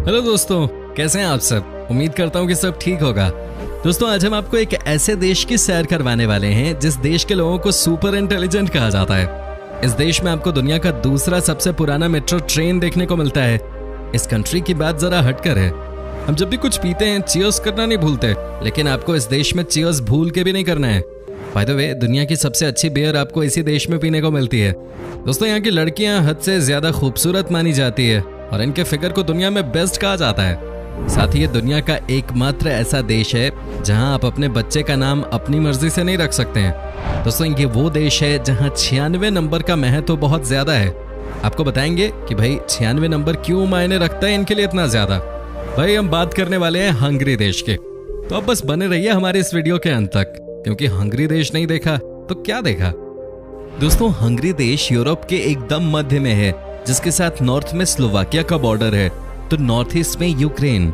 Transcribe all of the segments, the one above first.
Hello दोस्तों, कैसे हैं आप सब। उम्मीद करता हूँ कि सब ठीक होगा। दोस्तों, आज हम आपको एक ऐसे देश की सैर करवाने वाले हैं जिस देश के लोगों को सुपर इंटेलिजेंट कहा जाता है। इस देश में आपको दुनिया का दूसरा सबसे पुराना मेट्रो ट्रेन देखने को मिलता है। इस कंट्री की बात जरा हटकर है। हम जब भी कुछ पीते हैं चीयर्स करना नहीं भूलते, लेकिन आपको इस देश में चीयर्स भूल के भी नहीं करना है। बाय द वे, दुनिया की सबसे अच्छी बियर आपको इसी देश में पीने को मिलती है। दोस्तों, यहाँ की लड़कियां हद से ज्यादा खूबसूरत मानी जाती है और इनके फिगर को दुनिया में बेस्ट कहा जाता है। साथ ही ये दुनिया का एकमात्र ऐसा देश है जहां आप अपने बच्चे का नाम अपनी मर्जी से नहीं रख सकते हैं। दोस्तों, ये वो देश है जहां 96 नंबर का महत्व तो बहुत ज्यादा है। आपको बताएंगे कि भाई 96 नंबर क्यों मायने रखता है इनके लिए इतना ज्यादा। भाई, हम बात करने वाले हैं हंगरी देश के। तो अब बस बने रहिए हमारे इस वीडियो के अंत तक, क्योंकि हंगरी देश नहीं देखा तो क्या देखा। दोस्तों, हंगरी देश यूरोप के एकदम मध्य में है, जिसके साथ नॉर्थ में स्लोवाकिया का बॉर्डर है, तो नॉर्थ ईस्ट में यूक्रेन,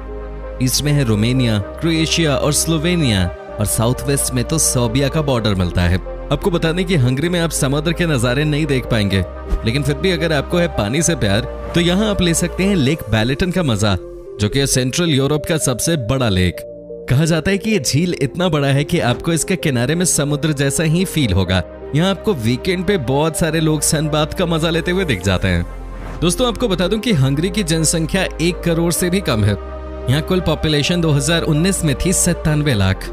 ईस्ट में है रोमेनिया, क्रोएशिया और स्लोवेनिया, और साउथ वेस्ट में तो सर्बिया का बॉर्डर मिलता है। आपको बता दें कि हंगरी में आप समुद्र के नजारे नहीं देख पाएंगे, लेकिन फिर भी अगर आपको है पानी से प्यार तो यहाँ आप ले सकते हैं लेक बैलेटन का मजा, जो कि सेंट्रल यूरोप का सबसे बड़ा लेक। कहा जाता है कि ये झील इतना बड़ा है कि आपको इसके किनारे में समुद्र जैसा ही फील होगा। यहाँ आपको वीकेंड पे बहुत सारे लोग सनबाथ का मजा लेते हुए दिख जाते हैं। दोस्तों, आपको बता दूं कि हंगरी की जनसंख्या 1 करोड़ से भी कम है। यहाँ कुल पॉपुलेशन 2019 में थी 97 लाख।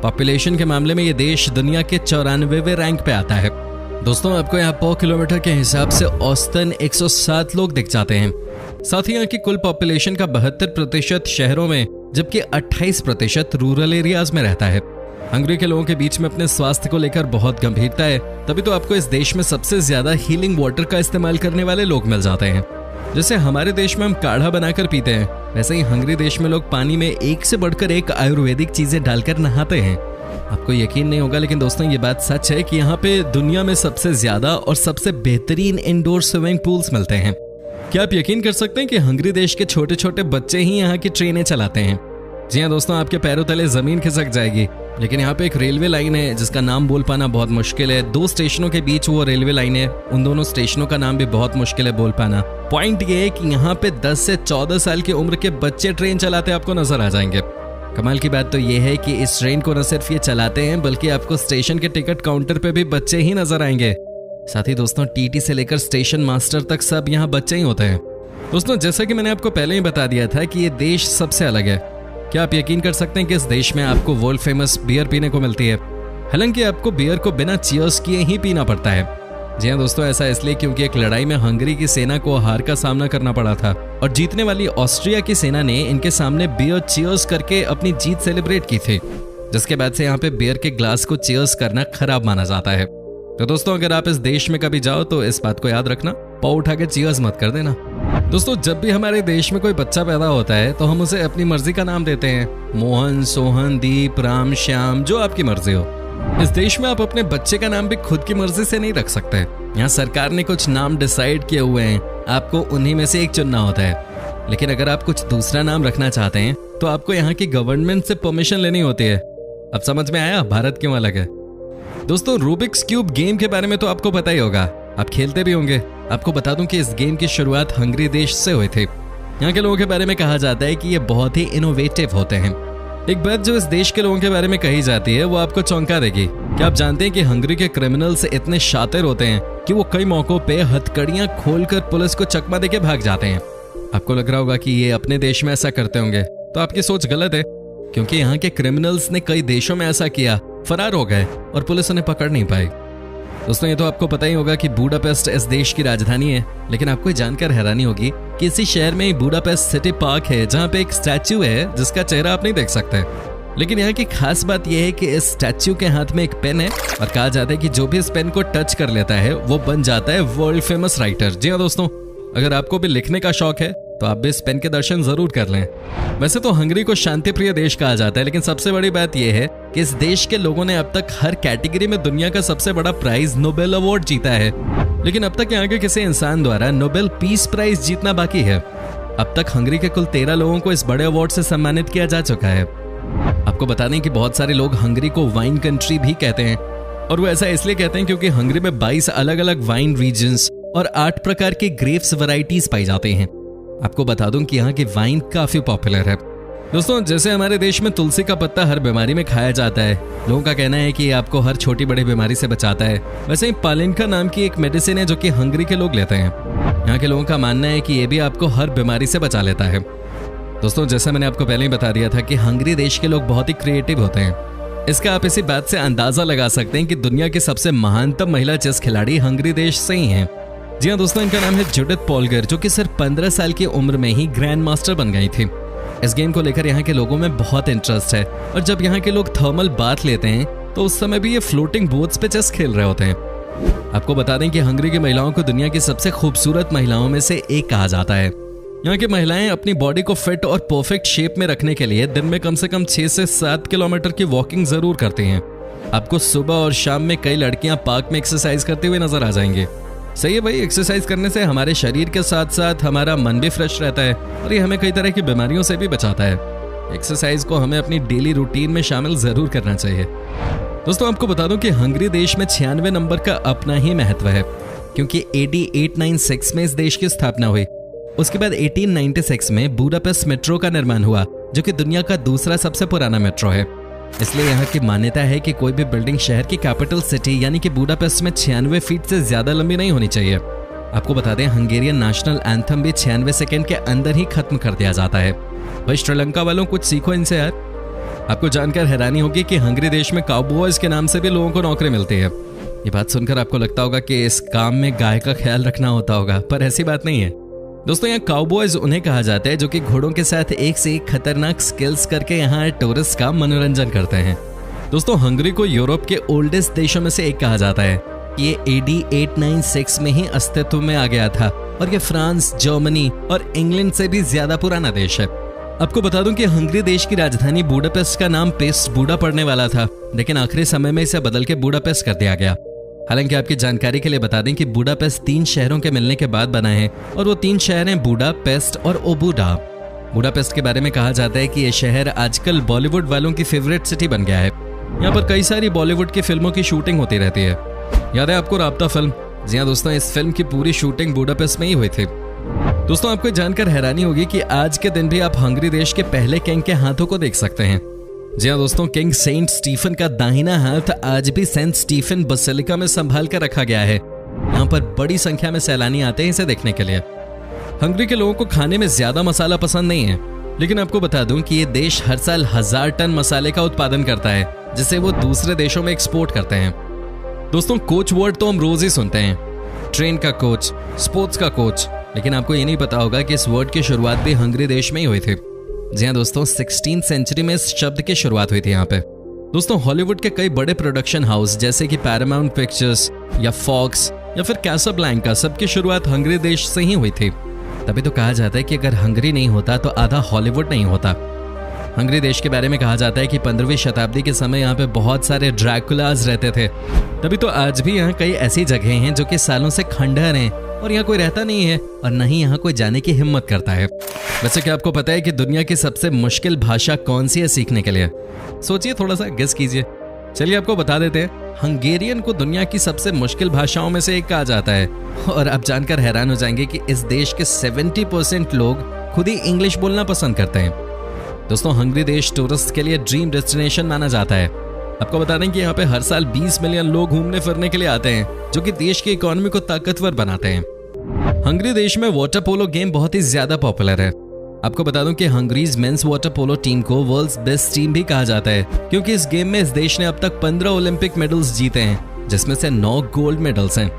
पॉपुलेशन के मामले में ये देश दुनिया के 94वें रैंक पे आता है। दोस्तों, आपको यहाँ पर किलोमीटर के हिसाब से औसतन 107 लोग दिख जाते हैं। साथ ही यहाँ की कुल पॉपुलेशन का 72% शहरों में, जबकि 28% रूरल एरियाज में रहता है। हंगरी के लोगों के बीच में अपने स्वास्थ्य को लेकर बहुत गंभीरता है, तभी तो आपको इस देश में सबसे ज्यादा हीलिंग वाटर का इस्तेमाल करने वाले लोग मिल जाते हैं। जैसे हमारे देश में हम काढ़ा बनाकर पीते हैं, वैसे ही हंगरी देश में लोग पानी में एक से बढ़कर एक आयुर्वेदिक चीजें डालकर नहाते हैं। आपको यकीन नहीं होगा, लेकिन दोस्तों ये बात सच है कि यहाँ पे दुनिया में सबसे ज्यादा और सबसे बेहतरीन इंडोर स्विमिंग पूल्स मिलते हैं। क्या आप यकीन कर सकते हैं कि हंगरी देश के छोटे छोटे बच्चे ही यहाँ की ट्रेनें चलाते हैं। जी हाँ दोस्तों, आपके पैरों तले जमीन खिसक जाएगी। लेकिन यहाँ पे एक रेलवे लाइन है जिसका नाम बोल पाना बहुत मुश्किल है। 2 स्टेशनों के बीच वो रेलवे लाइन है, उन दोनों स्टेशनों का नाम भी बहुत मुश्किल है बोल पाना। पॉइंट ये है कि यहाँ पे 10 से 14 साल की उम्र के बच्चे ट्रेन चलाते आपको नजर आ जाएंगे। कमाल की बात तो ये है कि इस ट्रेन को न सिर्फ ये चलाते हैं, बल्कि आपको स्टेशन के टिकट काउंटर पे भी बच्चे ही नजर आएंगे। साथ ही दोस्तों, टीटी से लेकर स्टेशन मास्टर तक सब यहाँ बच्चे ही होते हैं। दोस्तों, जैसा कि मैंने आपको पहले ही बता दिया था कि ये देश सबसे अलग है। क्या आप यकीन कर सकते हैं कि इस देश में आपको वर्ल्ड फेमस बियर पीने को मिलती है। हालांकि आपको बियर को बिना चीयर्स किए ही पीना पड़ता है। जी हाँ दोस्तों, ऐसा इसलिए क्योंकि एक लड़ाई में हंगरी की सेना को हार का सामना करना पड़ा था, और जीतने वाली ऑस्ट्रिया की सेना ने इनके सामने बियर चीयर्स करके अपनी जीत सेलिब्रेट की थी, जिसके बाद से यहाँ पे बियर के ग्लास को चीयर्स करना खराब माना जाता है। तो दोस्तों, अगर आप इस देश में कभी जाओ तो इस बात को याद रखना, पाव उठा के चीयर्स मत कर देना। दोस्तों, जब भी हमारे देश में कोई बच्चा पैदा होता है तो हम उसे अपनी मर्जी का नाम देते हैं। मोहन, सोहन, दीप, राम, श्याम, जो आपकी मर्जी हो। इस देश में आप अपने बच्चे का नाम भी खुद की मर्जी से नहीं रख सकते। यहाँ सरकार ने कुछ नाम डिसाइड किए हुए हैं, आपको उन्हीं में से एक चुनना होता है। लेकिन अगर आप कुछ दूसरा नाम रखना चाहते हैं तो आपको यहाँ की गवर्नमेंट से परमिशन लेनी होती है। अब समझ में आया भारत क्यों अलग है। दोस्तों, रूबिक्स क्यूब गेम के बारे में तो आपको पता ही होगा, आप खेलते भी होंगे। आपको बता दूं कि इस गेम की शुरुआत हंगरी देश से हुई थी। यहाँ के लोगों के बारे में कहा जाता है कि ये बहुत ही इनोवेटिव होते हैं। एक बात जो इस देश के लोगों के बारे में कही जाती है वो आपको चौंका देगी। क्या आप जानते हैं कि हंगरी के क्रिमिनल्स इतने शातिर होते हैं कि वो कई मौकों पे हथकड़ियां खोलकर पुलिस को चकमा देके भाग जाते हैं। आपको लग रहा होगा कि ये अपने देश में ऐसा करते होंगे, तो आपकी सोच गलत है, क्योंकि यहाँ के क्रिमिनल्स ने कई देशों में ऐसा किया, फरार हो गए और पुलिस उन्हें पकड़ नहीं पाई। दोस्तों, ये तो आपको पता ही होगा कि बुडापेस्ट इस देश की राजधानी है, लेकिन आपको ये जानकर हैरानी होगी कि इसी शहर में बुडापेस्ट सिटी पार्क है, जहाँ पे एक स्टैच्यू है जिसका चेहरा आप नहीं देख सकते। लेकिन यहाँ की खास बात यह है कि इस स्टैच्यू के हाथ में एक पेन है, और कहा जाता है कि जो भी इस पेन को टच कर लेता है वो बन जाता है वर्ल्ड फेमस राइटर। जी हाँ दोस्तों, अगर आपको भी लिखने का शौक है तो आप भी इस पेन के दर्शन जरूर कर लें। वैसे तो हंगरी को शांति प्रिय देश कहा जाता है, लेकिन सबसे बड़ी बात यह है कि इस देश के लोगों ने अब तक हर कैटेगरी में दुनिया का सबसे बड़ा प्राइज नोबेल अवार्ड जीता है। लेकिन अब तक यहाँ के किसी इंसान द्वारा नोबेल पीस प्राइज जीतना बाकी है। अब तक हंगरी के कुल 13 लोगों को इस बड़े अवार्ड से सम्मानित किया जा चुका है। आपको बता दें कि बहुत सारे लोग हंगरी को वाइन कंट्री भी कहते हैं, और वो ऐसा इसलिए कहते हैं क्योंकि हंगरी में 22 अलग अलग वाइन रीजन्स और 8 प्रकार के ग्रेप्स वैरायटीज पाई जाते हैं। आपको बता दूं कि यहाँ की वाइन काफी पॉपुलर है। दोस्तों, जैसे हमारे देश में तुलसी का पत्ता हर बीमारी में खाया जाता है, लोगों का कहना है कि ये आपको हर छोटी बड़ी बीमारी से बचाता है, वैसे ही पालिनका नाम की एक मेडिसिन है जो कि हंगरी के लोग लेते हैं। यहाँ के लोगों का मानना है कि ये भी आपको हर बीमारी से बचा लेता है। दोस्तों, जैसा मैंने आपको पहले ही बता दिया था कि हंगरी देश के लोग बहुत ही क्रिएटिव होते हैं। इसका आप इसी बात से अंदाजा लगा सकते हैं कि दुनिया की सबसे महानतम महिला चेस खिलाड़ी हंगरी देश से ही हैं। जी हाँ दोस्तों, इनका नाम है जुडिथ पोलगर, जो कि सिर्फ 15 साल की उम्र में ही ग्रैंड मास्टर बन गई थी। इस गेम को लेकर यहाँ के लोगों में बहुत इंटरेस्ट है और जब यहाँ के लोग थर्मल बाथ लेते हैं तो उस समय भी ये फ्लोटिंग बोट्स पे चेस खेल रहे होते हैं। आपको बता दें कि हंगरी की महिलाओं को दुनिया की सबसे खूबसूरत महिलाओं में से एक कहा जाता है। यहाँ की महिलाएं अपनी बॉडी को फिट और परफेक्ट शेप में रखने के लिए दिन में कम से कम 6 से 7 किलोमीटर की वॉकिंग जरूर करती हैं। आपको सुबह और शाम में कई लड़कियां पार्क में एक्सरसाइज करते हुए नजर आ जाएंगी। सही है भाई, एक्सरसाइज करने से हमारे शरीर के साथ साथ हमारा मन भी फ्रेश रहता है और ये हमें कई तरह की बीमारियों से भी बचाता है। एक्सरसाइज को हमें अपनी डेली रूटीन में शामिल जरूर करना चाहिए। दोस्तों, आपको बता दूं कि हंगरी देश में 96 नंबर का अपना ही महत्व है, क्योंकि AD 896 में इस देश की स्थापना हुई। उसके बाद 1896 में बुडापेस्ट मेट्रो का निर्माण हुआ, जो कि दुनिया का दूसरा सबसे पुराना मेट्रो है। इसलिए यहाँ की मान्यता है कि कोई भी बिल्डिंग शहर की कैपिटल सिटी यानी कि बुडापेस्ट में 96 फीट से ज्यादा लंबी नहीं होनी चाहिए। आपको बता दें, हंगेरियन नेशनल एंथम भी 96 सेकंड के अंदर ही खत्म कर दिया जाता है। भाई श्रीलंका वालों, कुछ सीखो इनसे यार। आपको जानकर हैरानी होगी कि हंगरी देश में काउबॉयज के नाम से भी लोगों को नौकरी मिलती है। ये बात सुनकर आपको लगता होगा कि इस काम में गाय का ख्याल रखना होता होगा, पर ऐसी बात नहीं है। दोस्तों, यहाँ काउबॉयज उन्हें कहा जाता है जो कि घोड़ों के साथ एक से एक खतरनाक स्किल्स करके यहाँ टूरिस्ट का मनोरंजन करते हैं। दोस्तों, हंगरी को यूरोप के ओल्डेस्ट देशों में से एक कहा जाता है। ये AD 896 में ही अस्तित्व में आ गया था और ये फ्रांस, जर्मनी और इंग्लैंड से भी ज्यादा पुराना देश है। आपको बता दूं कि हंगरी देश की राजधानी बुडापेस्ट का नाम पेस्ट बूडा पड़ने वाला था, लेकिन आखिरी समय में इसे बदल के बुडापेस्ट कर दिया गया। हालांकि आपकी जानकारी के लिए बता दें कि बुडापेस्ट 3 शहरों के मिलने के बाद बना है और वो 3 शहर हैं बुडा, पेस्ट और ओबुडा। बुडापेस्ट के बारे में कहा जाता है कि यह शहर आजकल बॉलीवुड वालों की फेवरेट सिटी बन गया है। यहाँ पर कई सारी बॉलीवुड की फिल्मों की शूटिंग होती रहती है। याद है आपको राब्ता फिल्म? जी हाँ दोस्तों, इस फिल्म की पूरी शूटिंग बुडापेस्ट में ही हुई थी। दोस्तों, आपको जानकर हैरानी होगी कि आज के दिन भी आप हंगरी देश के पहले किंग के हाथों को देख सकते हैं। जी हाँ दोस्तों, किंग सेंट स्टीफन का दाहिना हाथ आज भी सेंट स्टीफन बसिलिका में संभाल कर रखा गया है। यहाँ पर बड़ी संख्या में सैलानी आते हैं इसे देखने के लिए। हंगरी के लोगों को खाने में ज्यादा मसाला पसंद नहीं है, लेकिन आपको बता दूं कि ये देश हर साल 1000 टन मसाले का उत्पादन करता है, जिसे वो दूसरे देशों में एक्सपोर्ट करते हैं। दोस्तों, कोच वर्ड तो हम रोज ही सुनते हैं, ट्रेन का कोच, स्पोर्ट्स का कोच, लेकिन आपको ये नहीं पता होगा कि इस वर्ड की शुरुआत भी हंगरी देश में ही हुई थी। जी हाँ दोस्तों, 16th सेंचुरी में इस शब्द की शुरुआत हुई थी यहाँ पे। दोस्तों, हॉलीवुड के कई बड़े प्रोडक्शन हाउस जैसे कि पैरामाउंट पिक्चर्स या फॉक्स या फिर कैसाब्लैंका, सबकी शुरुआत हंगरी देश से ही हुई थी। तभी तो कहा जाता है कि अगर हंगरी नहीं होता तो आधा हॉलीवुड नहीं होता। हंगरी देश के बारे में कहा जाता है कि 15वीं शताब्दी के समय यहाँ पे बहुत सारे ड्रैकुलाज रहते थे। तभी तो आज भी यहाँ कई ऐसी जगह हैं जो कि सालों से खंडहर हैं और यहाँ कोई रहता नहीं है और न ही यहाँ कोई जाने की हिम्मत करता है। वैसे क्या आपको पता है कि दुनिया की सबसे मुश्किल भाषा कौन सी है सीखने के लिए? सोचिए, थोड़ा सा गेस कीजिए। चलिए आपको बता देते हैं, हंगेरियन को दुनिया की सबसे मुश्किल भाषाओं में से एक कहा जाता है। और आप जानकर हैरान हो जाएंगे कि इस देश के 70% लोग खुद ही इंग्लिश बोलना पसंद करते हैं। दोस्तों, हंगरी देश टूरिस्ट के लिए ड्रीम डेस्टिनेशन माना जाता है। आपको बता दें कि यहाँ पे हर साल 20 मिलियन लोग घूमने फिरने के लिए आते हैं, जो कि देश की इकोनॉमी को ताकतवर बनाते हैं। हंगरी देश में वाटर पोलो गेम बहुत ही ज्यादा पॉपुलर है। आपको बता दूं कि हंगरीज मेंस वाटर पोलो टीम को वर्ल्ड्स बेस्ट टीम भी कहा जाता है, क्योंकि इस गेम में इस देश ने अब तक 15 ओलंपिक मेडल्स जीते हैं, जिसमें से 9 गोल्ड मेडल्स हैं।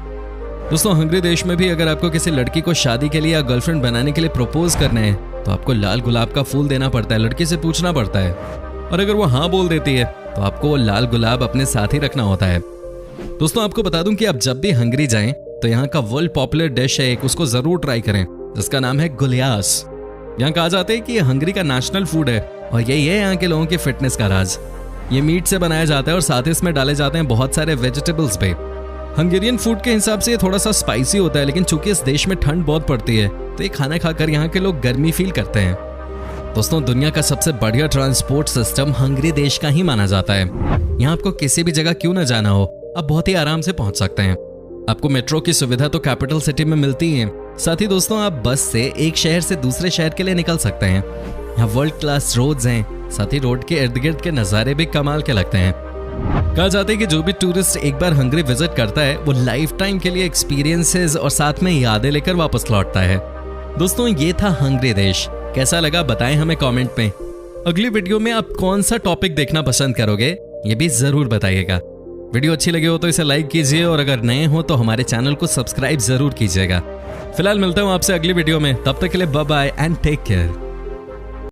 दोस्तों, हंगरी देश में भी अगर आपको किसी लड़की को शादी के लिए या गर्लफ्रेंड बनाने के लिए प्रपोज करना है तो आपको लाल गुलाब का फूल देना पड़ता है, लड़की से पूछना पड़ता है, और अगर वो हाँ बोल देती है तो आपको वो लाल गुलाब अपने साथ ही रखना होता है। दोस्तों, आपको बता दूं कि आप जब भी हंगरी जाएं तो यहाँ का वर्ल्ड पॉपुलर डिश है एक, उसको जरूर ट्राई करें, जिसका नाम है गुलियास। यहाँ कहा जाता है कि ये हंगरी का नेशनल फूड है और यही है यहाँ के लोगों की फिटनेस का राज। ये मीट से बनाया जाता है और साथ ही इसमें डाले जाते हैं बहुत सारे वेजिटेबल्स भी। हंगेरियन फूड के हिसाब से ये थोड़ा सा स्पाइसी होता है, लेकिन चूंकि इस देश में ठंड बहुत पड़ती है तो ये खाना खाकर यहाँ के लोग गर्मी फील करते हैं। दोस्तों, दुनिया का सबसे बढ़िया ट्रांसपोर्ट सिस्टम हंगरी देश का ही माना जाता है। यहाँ आपको किसी भी जगह क्यों ना जाना हो, आप बहुत ही आराम से पहुंच सकते हैं। आपको मेट्रो की सुविधा तो कैपिटल सिटी में मिलती ही है, साथ ही दोस्तों आप बस से एक शहर से दूसरे शहर के लिए निकल सकते हैं। यहाँ वर्ल्ड क्लास रोड्स हैं, साथ ही रोड के इर्द गिर्द के नज़ारे भी कमाल के लगते हैं। कहा जाता है कि जो भी टूरिस्ट एक बार हंगरी विजिट करता है वो लाइफ टाइम के लिए एक्सपीरियंसेस और साथ में यादें लेकर वापस लौटता है। दोस्तों ये था हंगरी देश, कैसा लगा बताएं हमें कमेंट में। अगली वीडियो में आप कौन सा टॉपिक देखना पसंद करोगे ये भी जरूर बताइएगा। वीडियो अच्छी लगी हो तो इसे लाइक कीजिए और अगर नए हो तो हमारे चैनल को सब्सक्राइब जरूर कीजिएगा। फिलहाल मिलता हूँ आपसे अगली वीडियो में, तब तक के लिए bye bye and take care.